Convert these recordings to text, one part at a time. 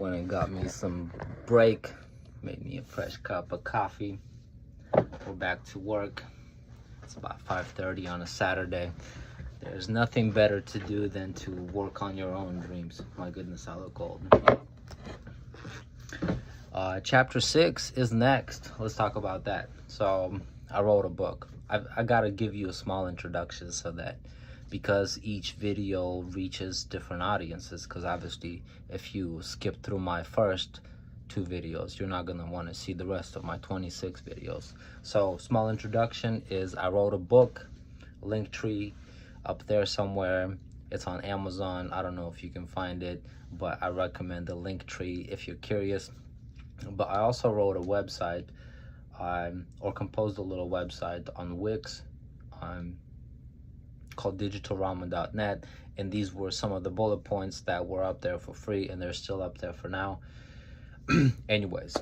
Went and got me some break, made me a fresh cup of coffee. We're back to work. It's about 5:30 on a Saturday. There's nothing better to do than to work on your own dreams. My goodness, I look old. Chapter 6 is next. Let's talk about that. So I wrote a book. I got to give you a small introduction so that, because each video reaches different audiences, because obviously if you skip through my first 2 videos, you're not going to want to see the rest of my 26 videos. So small introduction is I wrote a book, Linktree up there somewhere. It's on Amazon. I don't know if you can find it, but I recommend the Linktree if you're curious. But I also wrote a website, or composed a little website on Wix, called digitalrama.net, and these were some of the bullet points that were up there for free, and they're still up there for now. Anyways,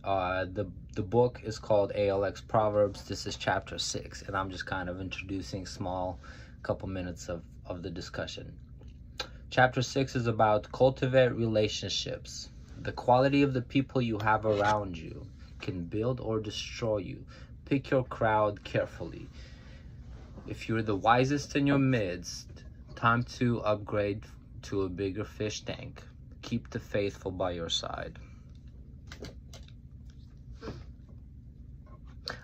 the book is called Alx Proverbs. This is chapter 6, and I'm just kind of introducing small couple minutes of the discussion. Chapter 6 is about cultivate relationships. The quality of the people you have around you can build or destroy you. Pick your crowd carefully. If you're the wisest in your midst, time to upgrade to a bigger fish tank. Keep the faithful by your side.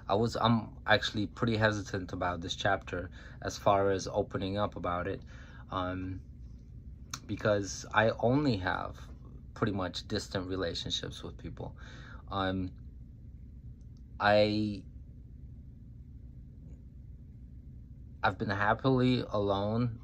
I'm actually pretty hesitant about this chapter as far as opening up about it, because I only have pretty much distant relationships with people. I've been happily alone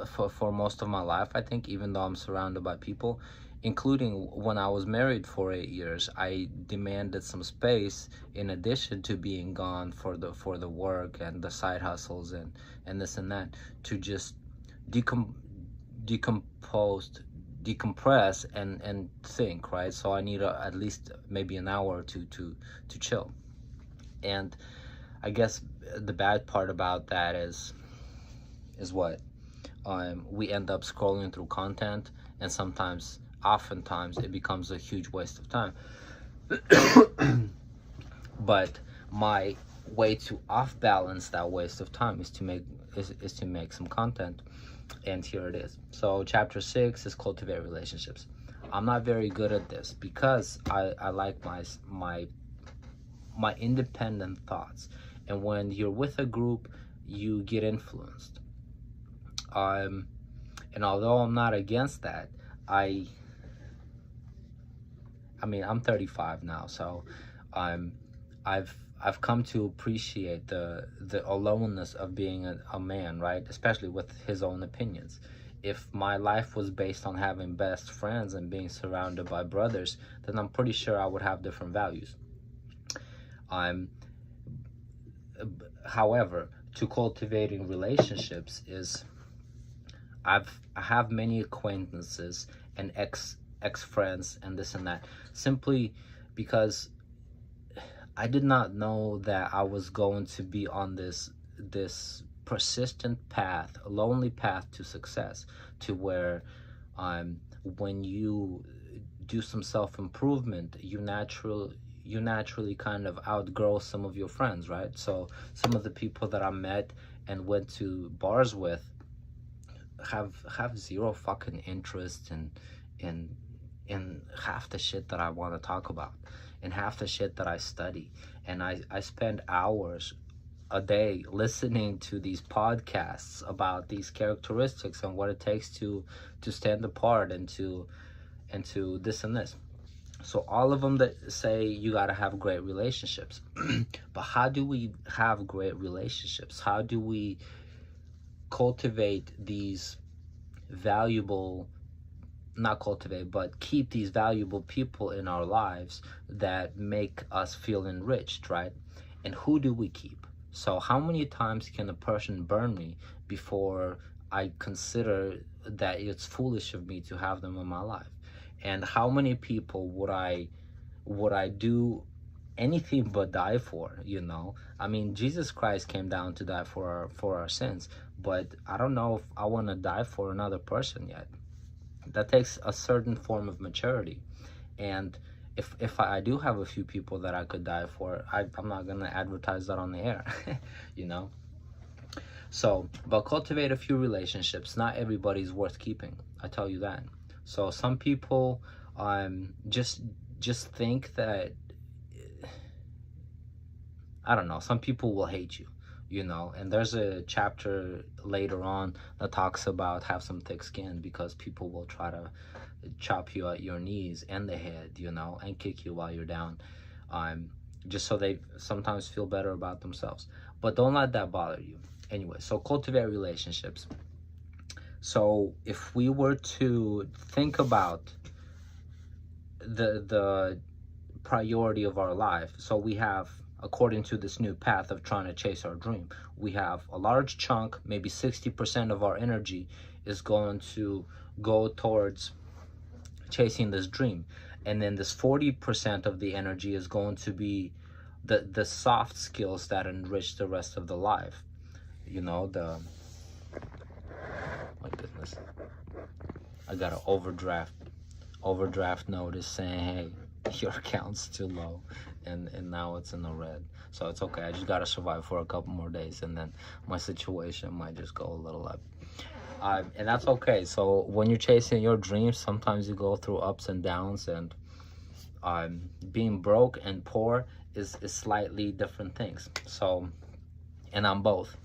for most of my life, I think, even though I'm surrounded by people, including when I was married for 8 years. I demanded some space in addition to being gone for the work and the side hustles and this and that, to just decompress and think, right? So I need at least maybe an hour or two to chill. And I guess the bad part about that is what we end up scrolling through content, and oftentimes it becomes a huge waste of time. But my way to off balance that waste of time is to make some content, and here it is. So chapter 6 is cultivate relationships. I'm not very good at this because I like my independent thoughts, and when you're with a group you get influenced. And although I'm not against that, I mean, I'm 35 now, so I've come to appreciate the aloneness of being a man, right? Especially with his own opinions. If my life was based on having best friends and being surrounded by brothers, then I'm pretty sure I would have different values. However, to cultivating relationships is, I have many acquaintances and ex friends and this and that, simply because I did not know that I was going to be on this persistent path, a lonely path to success, to where when you do some self-improvement, you naturally kind of outgrow some of your friends, right? So some of the people that I met and went to bars with have zero fucking interest in half the shit that I want to talk about, and half the shit that I study. And I spend hours a day listening to these podcasts about these characteristics and what it takes to stand apart and to this and this. So all of them that say you got to have great relationships. But how do we have great relationships? How do we cultivate these valuable, not cultivate, but keep these valuable people in our lives that make us feel enriched, right? And who do we keep? So how many times can a person burn me before I consider that it's foolish of me to have them in my life? And how many people would I do anything but die for, you know? I mean, Jesus Christ came down to die for our sins, but I don't know if I want to die for another person yet. That takes a certain form of maturity. And if I do have a few people that I could die for, I'm not gonna advertise that on the air. You know. So, but cultivate a few relationships. Not everybody's worth keeping, I tell you that. So some people just think that, I don't know, some people will hate you, you know. And there's a chapter later on that talks about have some thick skin, because people will try to chop you at your knees and the head, you know, and kick you while you're down, just so they sometimes feel better about themselves. But don't let that bother you. Anyway, so cultivate relationships. So if we were to think about the priority of our life, so we have, according to this new path of trying to chase our dream, we have a large chunk, maybe 60% of our energy is going to go towards chasing this dream. And then this 40% of the energy is going to be the soft skills that enrich the rest of the life. You know, my goodness, I got an overdraft notice saying, hey, your account's too low, and now it's in the red. So it's okay, I just gotta survive for a couple more days, and then my situation might just go a little up. And that's okay. So when you're chasing your dreams, sometimes you go through ups and downs, and being broke and poor is slightly different things. So, and I'm both.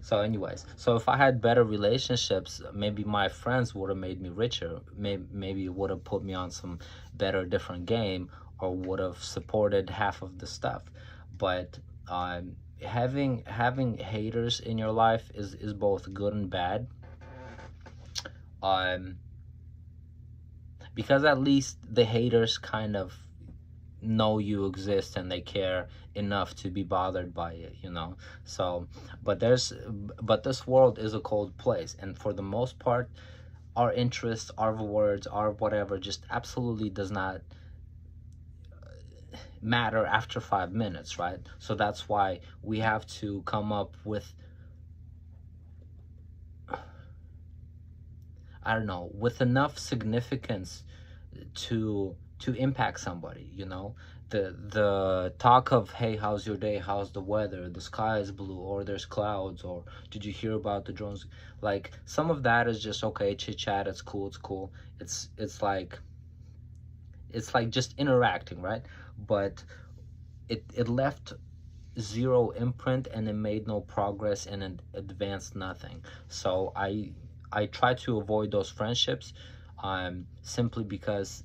So anyways, so if I had better relationships, maybe my friends would have made me richer. Maybe it would have put me on some better, different game, or would have supported half of the stuff. But having haters in your life is both good and bad. Because at least the haters kind of know you exist and they care enough to be bothered by it, you know. So but this world is a cold place, and for the most part our interests, our words, our whatever just absolutely does not matter after 5 minutes, right? So that's why we have to come up with, I don't know, with enough significance to impact somebody, you know. The talk of, hey, how's your day, how's the weather, the sky is blue, or there's clouds, or did you hear about the drones, like some of that is just okay, chit chat, it's cool, it's like just interacting, right? But it left zero imprint, and it made no progress, and it advanced nothing. So I try to avoid those friendships, simply because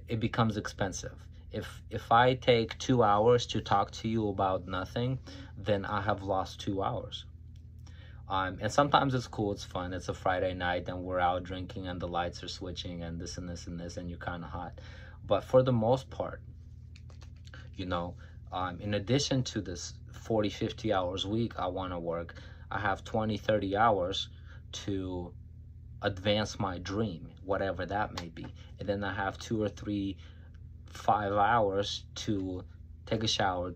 it becomes expensive. If I take 2 hours to talk to you about nothing, then I have lost 2 hours. And sometimes it's cool, it's fun, it's a Friday night and we're out drinking and the lights are switching and this and this and this, and you're kind of hot. But for the most part, you know, in addition to this 40-50 hours a week I want to work, I have 20-30 hours to advance my dream, whatever that may be. And then I have 2 or 3 5 hours to take a shower,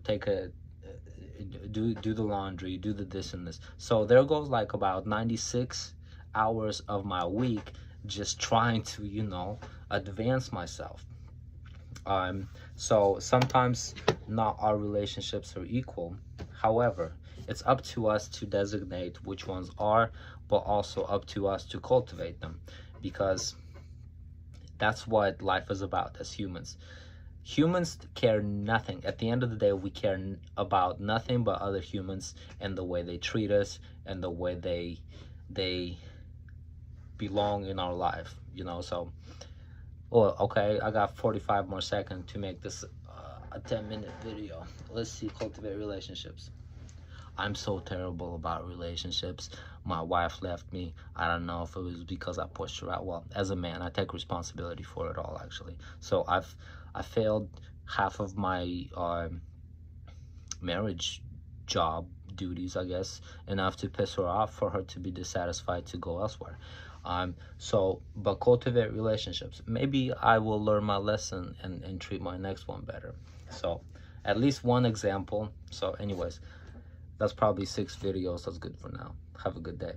do the laundry, do the this and this. So there goes like about 96 hours of my week just trying to, you know, advance myself. So sometimes not all relationships are equal. However, it's up to us to designate which ones are, but also up to us to cultivate them, because that's what life is about as humans. Humans care nothing. At the end of the day, we care about nothing but other humans and the way they treat us and the way they belong in our life, you know. So, oh, okay, I got 45 more seconds to make this a 10-minute video. Let's see, cultivate relationships. I'm so terrible about relationships. My wife left me. I don't know if it was because I pushed her out. Well, as a man, I take responsibility for it all, actually. So I failed half of my marriage job duties, I guess, enough to piss her off for her to be dissatisfied to go elsewhere. But cultivate relationships. Maybe I will learn my lesson and treat my next one better. So at least one example. So anyways, that's probably 6 videos. That's good for now. Have a good day.